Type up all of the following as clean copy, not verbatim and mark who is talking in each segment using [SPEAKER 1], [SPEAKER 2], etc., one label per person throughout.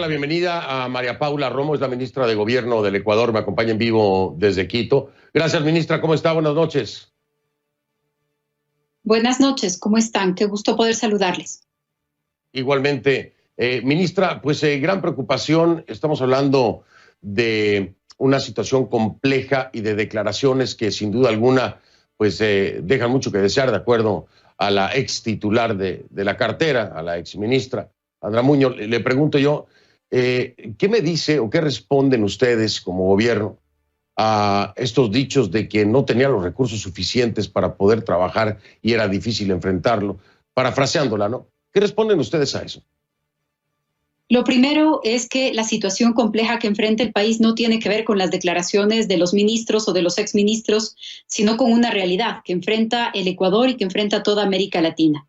[SPEAKER 1] La bienvenida a María Paula Romo, es la ministra de Gobierno del Ecuador, me acompaña en vivo desde Quito. Gracias, ministra, ¿cómo está? Buenas noches.
[SPEAKER 2] Buenas noches, ¿cómo están? Qué gusto poder saludarles.
[SPEAKER 1] Igualmente, ministra, pues gran preocupación, estamos hablando de una situación compleja y de declaraciones que sin duda alguna pues dejan mucho que desear, de acuerdo a la ex titular de la cartera, a la ex ministra Andra Muñoz. Le pregunto yo, ¿qué me dice o qué responden ustedes como gobierno a estos dichos de que no tenía los recursos suficientes para poder trabajar y era difícil enfrentarlo? Parafraseándola, ¿no? ¿Qué responden ustedes a eso?
[SPEAKER 2] Lo primero es que la situación compleja que enfrenta el país no tiene que ver con las declaraciones de los ministros o de los exministros, sino con una realidad que enfrenta el Ecuador y que enfrenta toda América Latina.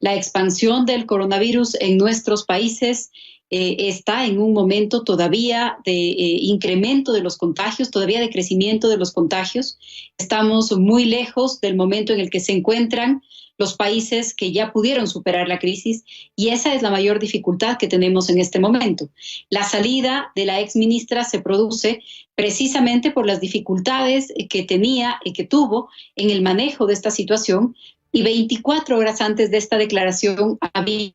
[SPEAKER 2] La expansión del coronavirus en nuestros países está en un momento todavía de incremento de los contagios, todavía de crecimiento de los contagios. Estamos muy lejos del momento en el que se encuentran los países que ya pudieron superar la crisis, y esa es la mayor dificultad que tenemos en este momento. La salida de la exministra se produce precisamente por las dificultades que tenía y que tuvo en el manejo de esta situación, y 24 horas antes de esta declaración había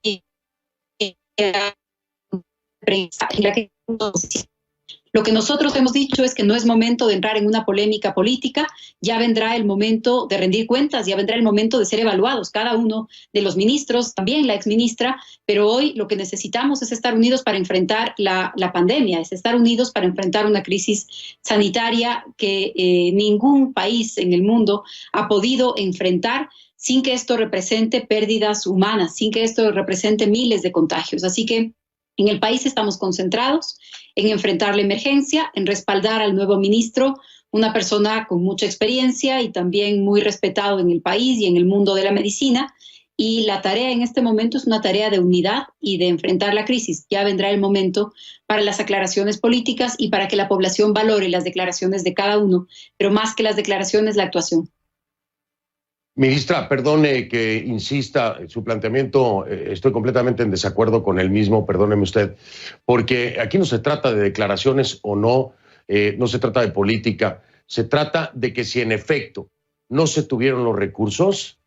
[SPEAKER 2] prensa en la que lo que nosotros hemos dicho es que no es momento de entrar en una polémica política, ya vendrá el momento de rendir cuentas, ya vendrá el momento de ser evaluados, cada uno de los ministros, también la exministra, pero hoy lo que necesitamos es estar unidos para enfrentar la pandemia, es estar unidos para enfrentar una crisis sanitaria que ningún país en el mundo ha podido enfrentar sin que esto represente pérdidas humanas, sin que esto represente miles de contagios. Así que en el país estamos concentrados en enfrentar la emergencia, en respaldar al nuevo ministro, una persona con mucha experiencia y también muy respetado en el país y en el mundo de la medicina. Y la tarea en este momento es una tarea de unidad y de enfrentar la crisis. Ya vendrá el momento para las aclaraciones políticas y para que la población valore las declaraciones de cada uno, pero más que las declaraciones, la actuación.
[SPEAKER 1] Ministra, perdone que insista en su planteamiento, estoy completamente en desacuerdo con el mismo, perdóneme usted, porque aquí no se trata de declaraciones o no, no se trata de política, se trata de que si en efecto no se tuvieron los recursos,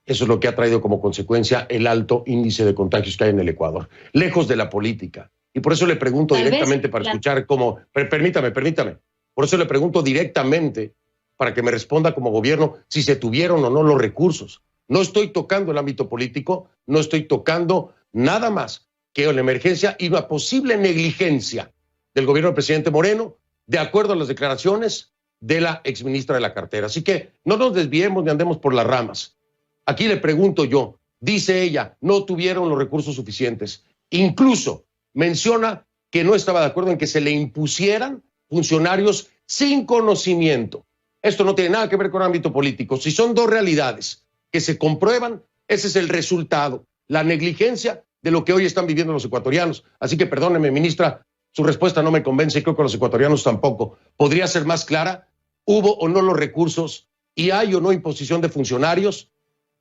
[SPEAKER 1] eso es lo que ha traído como consecuencia el alto índice de contagios que hay en el Ecuador, lejos de la política. Y por eso le pregunto directamente para escuchar cómo, permítame, por eso le pregunto directamente para que me responda como gobierno si se tuvieron o no los recursos. No estoy tocando el ámbito político, no estoy tocando nada más que la emergencia y una posible negligencia del gobierno del presidente Moreno, de acuerdo a las declaraciones de la exministra de la cartera. Así que no nos desviemos ni andemos por las ramas. Aquí le pregunto yo, dice ella, no tuvieron los recursos suficientes. Incluso menciona que no estaba de acuerdo en que se le impusieran funcionarios sin conocimiento. Esto no tiene nada que ver con el ámbito político. Si son dos realidades que se comprueban, ese es el resultado, la negligencia de lo que hoy están viviendo los ecuatorianos. Así que perdóneme, ministra, su respuesta no me convence y creo que los ecuatorianos tampoco. ¿Podría ser más clara? ¿Hubo o no los recursos? ¿Y hay o no imposición de funcionarios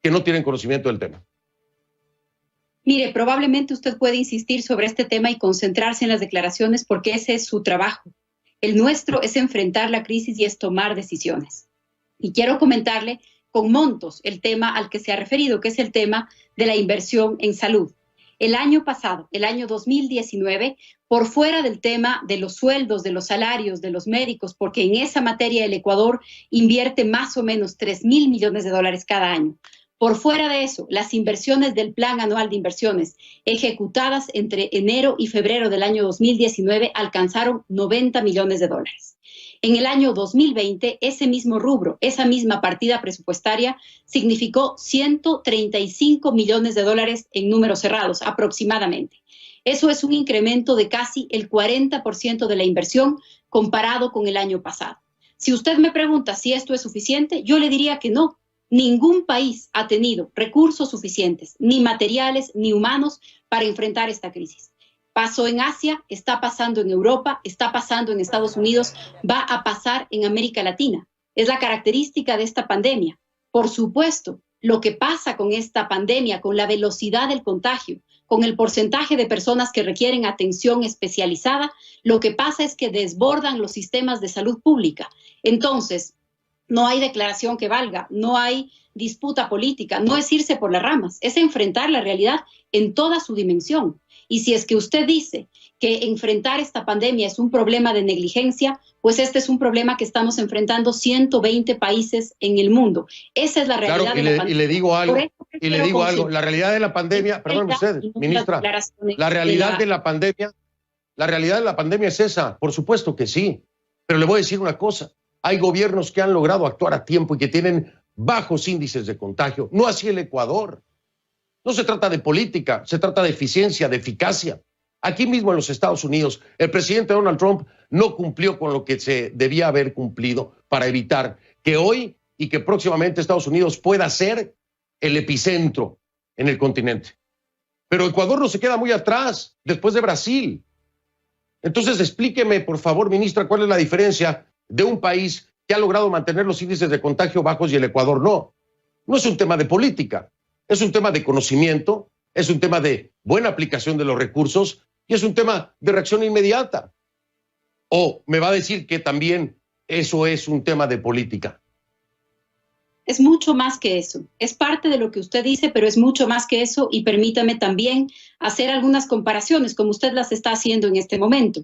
[SPEAKER 1] que no tienen conocimiento del tema?
[SPEAKER 2] Mire, probablemente usted puede insistir sobre este tema y concentrarse en las declaraciones porque ese es su trabajo. El nuestro es enfrentar la crisis y es tomar decisiones. Y quiero comentarle con montos el tema al que se ha referido, que es el tema de la inversión en salud. El año pasado, el año 2019, por fuera del tema de los sueldos, de los salarios, de los médicos, porque en esa materia el Ecuador invierte más o menos 3.000 millones de dólares cada año. Por fuera de eso, las inversiones del Plan Anual de Inversiones ejecutadas entre enero y febrero del año 2019 alcanzaron 90 millones de dólares. En el año 2020, ese mismo rubro, esa misma partida presupuestaria, significó 135 millones de dólares en números cerrados, aproximadamente. Eso es un incremento de casi el 40% de la inversión comparado con el año pasado. Si usted me pregunta si esto es suficiente, yo le diría que no. Ningún país ha tenido recursos suficientes, ni materiales ni humanos, para enfrentar esta crisis. Pasó en Asia, está pasando en Europa, está pasando en Estados Unidos, va a pasar en América Latina. Es la característica de esta pandemia. Por supuesto, lo que pasa con esta pandemia, con la velocidad del contagio, con el porcentaje de personas que requieren atención especializada, lo que pasa es que desbordan los sistemas de salud pública. Entonces, no hay declaración que valga, no hay disputa política, no es irse por las ramas, es enfrentar la realidad en toda su dimensión. Y si es que usted dice que enfrentar esta pandemia es un problema de negligencia, pues este es un problema que estamos enfrentando 120 países en el mundo. Esa es la realidad de la pandemia.
[SPEAKER 1] Y le digo algo, la realidad de la pandemia, perdón usted, ministra, la realidad de la pandemia es esa, por supuesto que sí, pero le voy a decir una cosa, hay gobiernos que han logrado actuar a tiempo y que tienen bajos índices de contagio, no así el Ecuador. No se trata de política, se trata de eficiencia, de eficacia. Aquí mismo en los Estados Unidos, el presidente Donald Trump no cumplió con lo que se debía haber cumplido para evitar que hoy y que próximamente Estados Unidos pueda ser el epicentro en el continente. Pero Ecuador no se queda muy atrás, después de Brasil. Entonces explíqueme, por favor, ministra, cuál es la diferencia de un país que ha logrado mantener los índices de contagio bajos y el Ecuador no. No es un tema de política. Es un tema de conocimiento, es un tema de buena aplicación de los recursos y es un tema de reacción inmediata. ¿O me va a decir que también eso es un tema de política?
[SPEAKER 2] Es mucho más que eso. Es parte de lo que usted dice, pero es mucho más que eso y permítame también hacer algunas comparaciones como usted las está haciendo en este momento.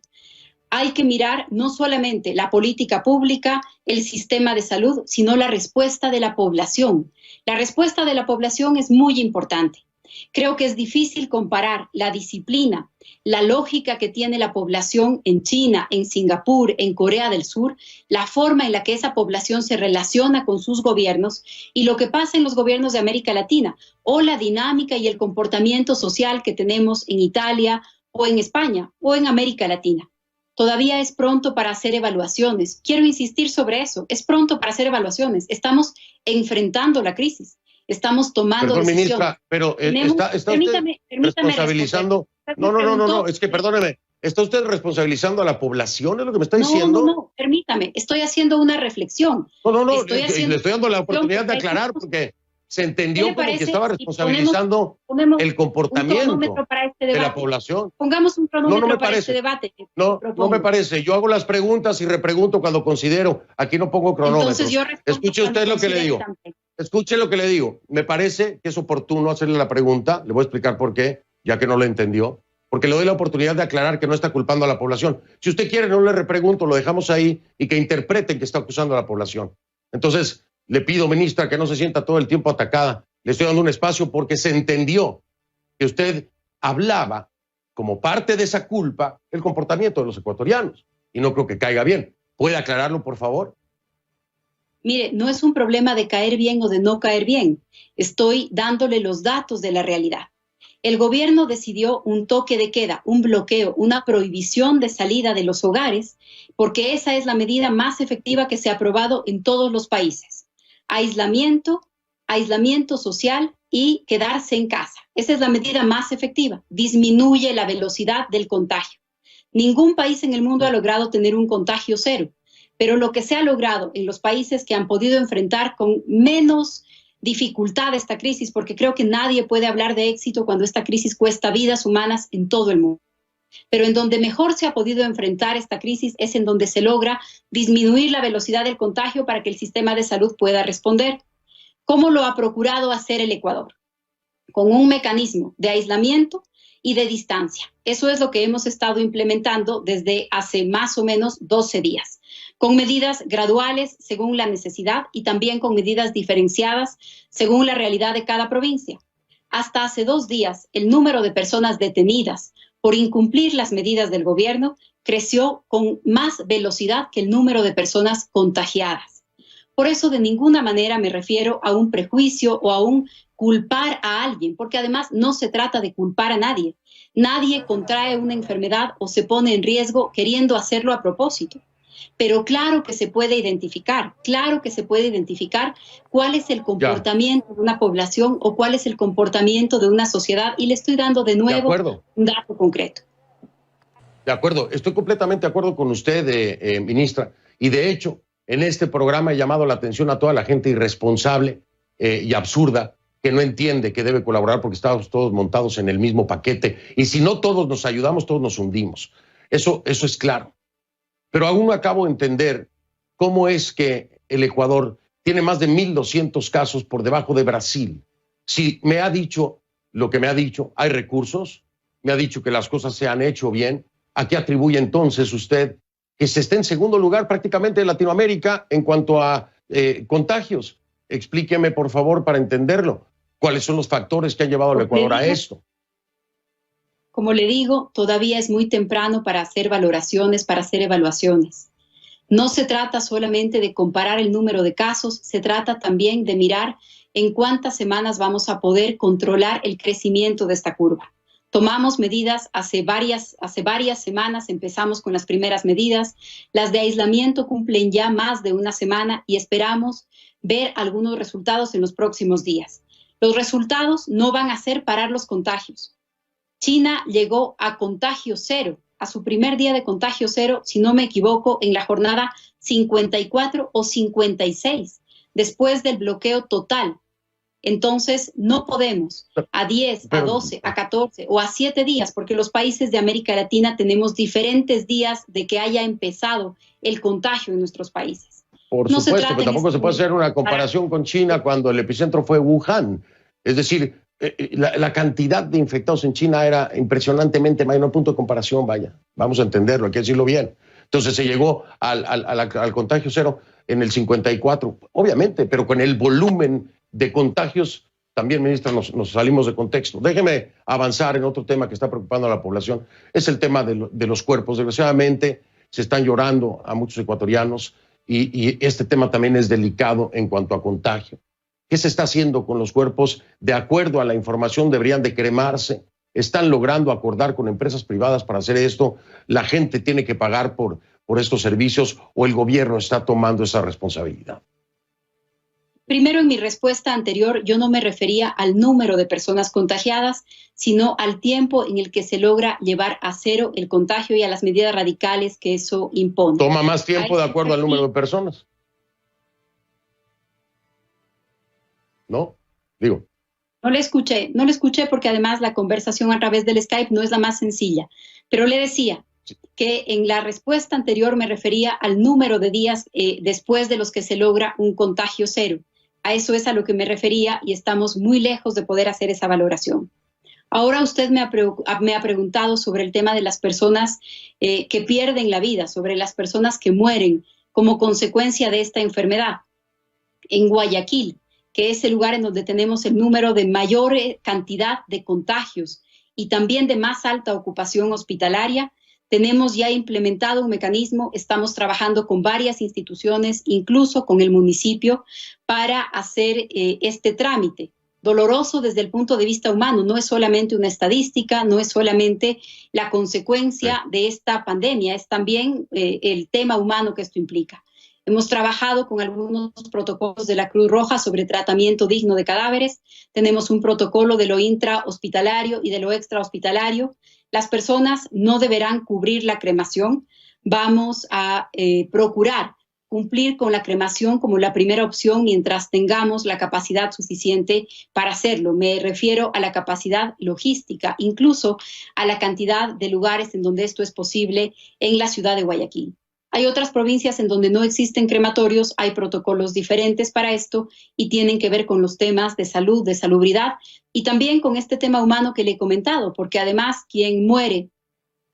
[SPEAKER 2] Hay que mirar no solamente la política pública, el sistema de salud, sino la respuesta de la población. La respuesta de la población es muy importante. Creo que es difícil comparar la disciplina, la lógica que tiene la población en China, en Singapur, en Corea del Sur, la forma en la que esa población se relaciona con sus gobiernos y lo que pasa en los gobiernos de América Latina, o la dinámica y el comportamiento social que tenemos en Italia o en España o en América Latina. Todavía es pronto para hacer evaluaciones. Quiero insistir sobre eso. Es pronto para hacer evaluaciones. Estamos enfrentando la crisis. Estamos tomando decisiones.
[SPEAKER 1] Ministra, pero está usted responsabilizando... No, es que perdóneme. ¿Está usted responsabilizando a la población? ¿Es lo que me está diciendo?
[SPEAKER 2] No, permítame. Estoy haciendo una reflexión.
[SPEAKER 1] Le estoy dando la oportunidad de aclarar porque se entendió como que estaba responsabilizando el comportamiento de la población.
[SPEAKER 2] Pongamos un cronómetro para este debate.
[SPEAKER 1] No me parece. Yo hago las preguntas y repregunto cuando considero. Aquí no pongo cronómetros. Escuche usted lo que le digo. Escuche lo que le digo. Me parece que es oportuno hacerle la pregunta. Le voy a explicar por qué, ya que no lo entendió. Porque le doy la oportunidad de aclarar que no está culpando a la población. Si usted quiere, no le repregunto, lo dejamos ahí y que interpreten que está acusando a la población. Entonces, le pido, ministra, que no se sienta todo el tiempo atacada. Le estoy dando un espacio porque se entendió que usted hablaba como parte de esa culpa el comportamiento de los ecuatorianos. Y no creo que caiga bien. ¿Puede aclararlo, por favor?
[SPEAKER 2] Mire, no es un problema de caer bien o de no caer bien. Estoy dándole los datos de la realidad. El gobierno decidió un toque de queda, un bloqueo, una prohibición de salida de los hogares, porque esa es la medida más efectiva que se ha aprobado en todos los países. Aislamiento social y quedarse en casa. Esa es la medida más efectiva. Disminuye la velocidad del contagio. Ningún país en el mundo ha logrado tener un contagio cero, pero lo que se ha logrado en los países que han podido enfrentar con menos dificultad esta crisis, porque creo que nadie puede hablar de éxito cuando esta crisis cuesta vidas humanas en todo el mundo. Pero en donde mejor se ha podido enfrentar esta crisis es en donde se logra disminuir la velocidad del contagio para que el sistema de salud pueda responder. ¿Cómo lo ha procurado hacer el Ecuador? Con un mecanismo de aislamiento y de distancia. Eso es lo que hemos estado implementando desde hace más o menos 12 días. Con medidas graduales según la necesidad y también con medidas diferenciadas según la realidad de cada provincia. Hasta hace 2 días, el número de personas detenidas por incumplir las medidas del gobierno creció con más velocidad que el número de personas contagiadas. Por eso de ninguna manera me refiero a un prejuicio o a un culpar a alguien, porque además no se trata de culpar a nadie. Nadie contrae una enfermedad o se pone en riesgo queriendo hacerlo a propósito. Pero claro que se puede identificar cuál es el comportamiento de una población o cuál es el comportamiento de una sociedad y le estoy dando de nuevo un dato concreto.
[SPEAKER 1] De acuerdo, estoy completamente de acuerdo con usted, ministra, y de hecho en este programa he llamado la atención a toda la gente irresponsable y absurda que no entiende que debe colaborar porque estamos todos montados en el mismo paquete. Y si no todos nos ayudamos, todos nos hundimos. Eso es claro. Pero aún no acabo de entender cómo es que el Ecuador tiene más de 1,200 casos por debajo de Brasil. Si me ha dicho lo que me ha dicho, hay recursos, me ha dicho que las cosas se han hecho bien, ¿a qué atribuye entonces usted que se esté en segundo lugar prácticamente de Latinoamérica en cuanto a contagios? Explíqueme, por favor, para entenderlo. ¿Cuáles son los factores que han llevado al Ecuador a esto?
[SPEAKER 2] Como le digo, todavía es muy temprano para hacer valoraciones, para hacer evaluaciones. No se trata solamente de comparar el número de casos, se trata también de mirar en cuántas semanas vamos a poder controlar el crecimiento de esta curva. Tomamos medidas hace varias semanas, empezamos con las primeras medidas. Las de aislamiento cumplen ya más de una semana y esperamos ver algunos resultados en los próximos días. Los resultados no van a hacer parar los contagios. China llegó a contagio cero, a su primer día de contagio cero, si no me equivoco, en la jornada 54 o 56, después del bloqueo total. Entonces, no podemos a 10, a 12, a 14 o a 7 días, porque los países de América Latina tenemos diferentes días de que haya empezado el contagio en nuestros países.
[SPEAKER 1] Por supuesto, pero tampoco se puede hacer una comparación con China cuando el epicentro fue Wuhan. Es decir, la cantidad de infectados en China era impresionantemente mayor, no hay punto de comparación, vaya. Vamos a entenderlo, hay que decirlo bien. Entonces se llegó al contagio cero en el 54, obviamente, pero con el volumen de contagios, también, ministra, nos salimos de contexto. Déjeme avanzar en otro tema que está preocupando a la población. Es el tema de los cuerpos. Desgraciadamente, se están llorando a muchos ecuatorianos y este tema también es delicado en cuanto a contagio. ¿Qué se está haciendo con los cuerpos? De acuerdo a la información, deberían de cremarse. Están logrando acordar con empresas privadas para hacer esto. La gente tiene que pagar por estos servicios o el gobierno está tomando esa responsabilidad.
[SPEAKER 2] Primero, en mi respuesta anterior, yo no me refería al número de personas contagiadas, sino al tiempo en el que se logra llevar a cero el contagio y a las medidas radicales que eso impone.
[SPEAKER 1] ¿Toma más tiempo de acuerdo al número de personas? ¿No? Digo.
[SPEAKER 2] No le escuché porque además la conversación a través del Skype no es la más sencilla. Pero le decía que en la respuesta anterior me refería al número de días después de los que se logra un contagio cero. A eso es a lo que me refería y estamos muy lejos de poder hacer esa valoración. Ahora usted me ha preguntado sobre el tema de las personas que pierden la vida, sobre las personas que mueren como consecuencia de esta enfermedad. En Guayaquil, que es el lugar en donde tenemos el número de mayor cantidad de contagios y también de más alta ocupación hospitalaria, tenemos ya implementado un mecanismo, estamos trabajando con varias instituciones, incluso con el municipio, para hacer este trámite. Doloroso desde el punto de vista humano, no es solamente una estadística, no es solamente la consecuencia de esta pandemia, es también el tema humano que esto implica. Hemos trabajado con algunos protocolos de la Cruz Roja sobre tratamiento digno de cadáveres. Tenemos un protocolo de lo intrahospitalario y de lo extrahospitalario. Las personas no deberán cubrir la cremación. Vamos a procurar cumplir con la cremación como la primera opción mientras tengamos la capacidad suficiente para hacerlo. Me refiero a la capacidad logística, incluso a la cantidad de lugares en donde esto es posible en la ciudad de Guayaquil. Hay otras provincias en donde no existen crematorios, hay protocolos diferentes para esto y tienen que ver con los temas de salud, de salubridad y también con este tema humano que le he comentado, porque además quien muere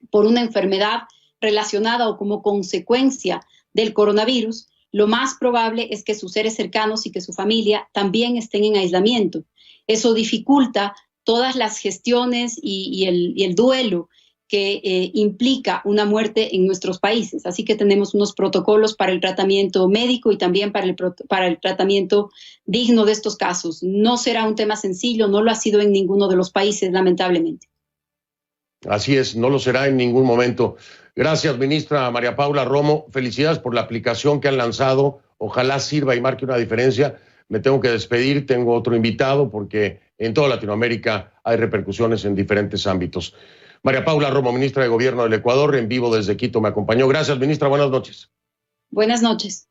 [SPEAKER 2] por una enfermedad relacionada o como consecuencia del coronavirus, lo más probable es que sus seres cercanos y que su familia también estén en aislamiento. Eso dificulta todas las gestiones y el duelo que implica una muerte en nuestros países. Así que tenemos unos protocolos para el tratamiento médico y también para el tratamiento digno de estos casos. No será un tema sencillo, no lo ha sido en ninguno de los países, lamentablemente.
[SPEAKER 1] Así es, no lo será en ningún momento. Gracias, ministra María Paula Romo. Felicidades por la aplicación que han lanzado. Ojalá sirva y marque una diferencia. Me tengo que despedir, tengo otro invitado porque en toda Latinoamérica hay repercusiones en diferentes ámbitos. María Paula Romo, ministra de Gobierno del Ecuador, en vivo desde Quito, me acompañó. Gracias, ministra. Buenas noches.
[SPEAKER 2] Buenas noches.